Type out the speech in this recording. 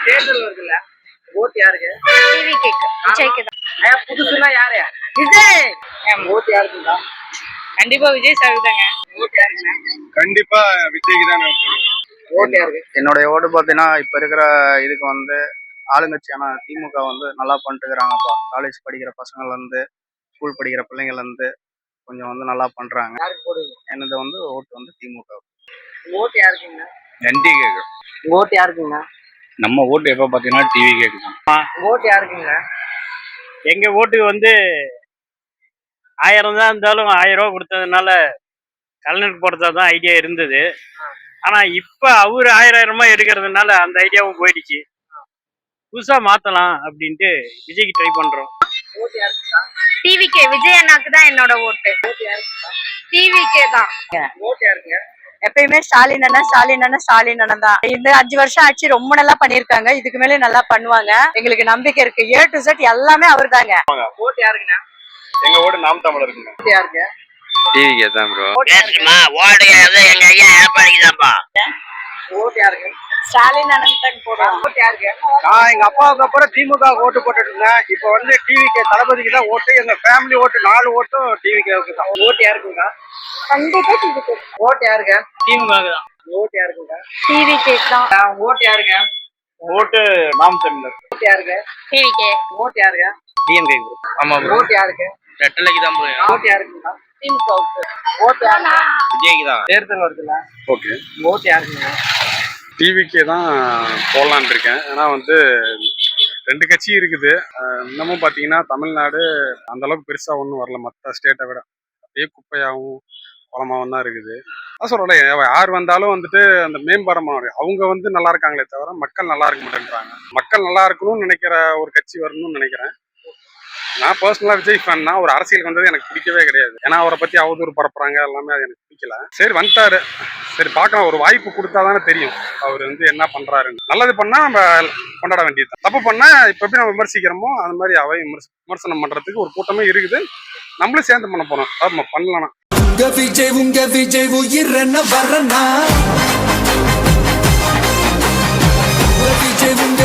தேர்தல் வருதுல்ல, ஓட்டு யாருக்கு? டிவி கேக் விஜய்க்கு தான். புதுசுனா யாரு? விஜய். ஓட்டு யாருக்குங்க? கண்டிப்பா விஜய் சார் தாங்க. ஓட்டு யாருக்குங்க? கண்டிப்பா விஜய்க்கு தான். ஓட்டு யாருக்கு? என்னுடைய ஓட்டு பார்த்தீங்கன்னா இப்போ இருக்கிற இதுக்கு வந்து ஆளுங்கட்சியான திமுக வந்து நல்லா பண்ணிட்டு இருக்கிறாங்கப்பா. காலேஜ் படிக்கிற பசங்கள்லேருந்து ஸ்கூல் படிக்கிற பிள்ளைங்கள்லேருந்து கொஞ்சம் வந்து நல்லா பண்ணுறாங்க. யாருக்கு போடுவீங்க? எனது வந்து ஓட்டு வந்து திமுக. ஓட்டு யாருக்குங்க? என்டி கேக்கு. ஓட்டு யாருக்குங்க? நம்ம ஓட்டு எப்போ பார்த்தீங்கன்னா டிவி கேக்கு தான். ஓட்டு யாருக்குங்க? எங்க ஓட்டுக்கு வந்து 1000 தான் இருந்தாலும் 1000 ரூபா கொடுத்ததுனால கலைஞருக்கு போடுறதா தான் ஐடியா இருந்தது. ஆனா இப்ப அவரு 1000 எடுக்கிறதுனால அந்த ஐடியாவும் போயிடுச்சு. புதுசா மாத்தலாம் அப்படின்ட்டு விஜய்க்கு ட்ரை பண்றோம். ஓட்டு யாருக்குங்க? டிவிக்கே விஜய் அண்ணாக்கு தான் என்னோட ஓட்டு. ஓட்டு யாருக்குங்க? டிவிக்கே தான். ஓட்டு யாருக்குங்க? எப்பயுமே ஸ்டாலின் அண்ணன் தான். இந்த 5 வருஷம் ஆச்சு, ரொம்ப நல்லா பண்ணிருக்காங்க. இதுக்கு மேல நல்லா பண்ணுவாங்க. எங்களுக்கு நம்பிக்கை இருக்கு. A to Z எல்லாமே அவர் தாங்க. ஓட்டு யாருக்குங்க? எங்க ஓட்டு நாம் தமிழருக்குங்க. ஓட்டு யாருக்கு? டிவிக்கே தான் ப்ரோ. பேசுமா ஓடுகிறது எங்க ஐயா எடப்பாடிக்கு தான்ப்பா. ஓட்டு யாருக்கு? ஸ்டாலின் அண்ணன் தான் போடுவோம். ஓட்டு யாருக்கு? நான் எங்கள் அப்பாவுக்கு அப்புறம் திமுக ஓட்டு போட்டுட்டு இருந்தேன். இப்போ வந்து டிவிக்கு தளபதிக்கு தான் ஓட்டு. எங்கள் ஃபேமிலி ஓட்டு 4 ஓட்டும் டிவிக்கு தான். ஓட்டு யாருக்குங்க? கண்டிப்பா டிவிக்கே. ஓட்டு யாருக்கு? திமுக தான். ஓட்டு யாருக்குங்க? டிவிக்கே தான். ஓட்டு யாருங்க? ஓட்டு நாம் தமிழர். ஓட்டு யாருக்கு? டிவிக்கே. ஓட்டு யாருங்க? DMK bro. ஆமா ப்ரோ. ஓட்டு யாருக்கு? ரெட்டலைக்கு தான் ப்ரோ. ஓட்டு யாருக்குங்க? திமுகவுக்கு. ஓட்டு யாருங்க? விஜய்க்கு தான். தேர்தல் வருதுல்ல, ஓகே. ஓட்டு யாருக்குங்க? டிவிக்கே தான் போடலான் இருக்கேன். ஏன்னா வந்து 2 கட்சி இருக்குது. இன்னமும் பார்த்தீங்கன்னா தமிழ்நாடு அந்த அளவுக்கு பெருசாக ஒன்றும் வரல. மற்ற ஸ்டேட்டை விட அப்படியே குப்பையாகவும் குளமாகவும் தான் இருக்குது. அதான் சொல்கிறேன், யார் வந்தாலும் வந்துட்டு அந்த மேம்பாடமாக அவங்க வந்து நல்லா இருக்காங்களே தவிர மக்கள் நல்லா இருக்க மாட்டேன்றாங்க. மக்கள் நல்லா இருக்கணும்னு நினைக்கிற ஒரு கட்சி வரணும்னு நினைக்கிறேன். நான் பர்சனலாக விஜய் ஃபேன் தான். ஒரு அரசியலுக்கு வந்தது எனக்கு பிடிக்கவே கிடையாது. ஏன்னா அவரை பற்றி அவதூறு பரப்புறாங்க, எல்லாமே அது எனக்கு பிடிக்கல. சரி வந்துட்டாரு, சரி பார்க்கலாம், ஒரு வாய்ப்பு கொடுத்தா தானே தெரியும் அவர் வந்து என்ன பண்ணுறாருன்னு. நல்லது பண்ணால் நம்ம கொண்டாட வேண்டியது தான். தப்பு பண்ணால் இப்போ எப்படி நம்ம விமர்சிக்கிறோமோ அந்த மாதிரி அவை விமர்சனம் பண்ணுறதுக்கு ஒரு கூட்டமே இருக்குது. நம்மளும் சேர்ந்து பண்ண போகிறோம். நம்ம பண்ணலாம். உங்க விஜய் உயிர் என்ன வரனா விஜய் உங்க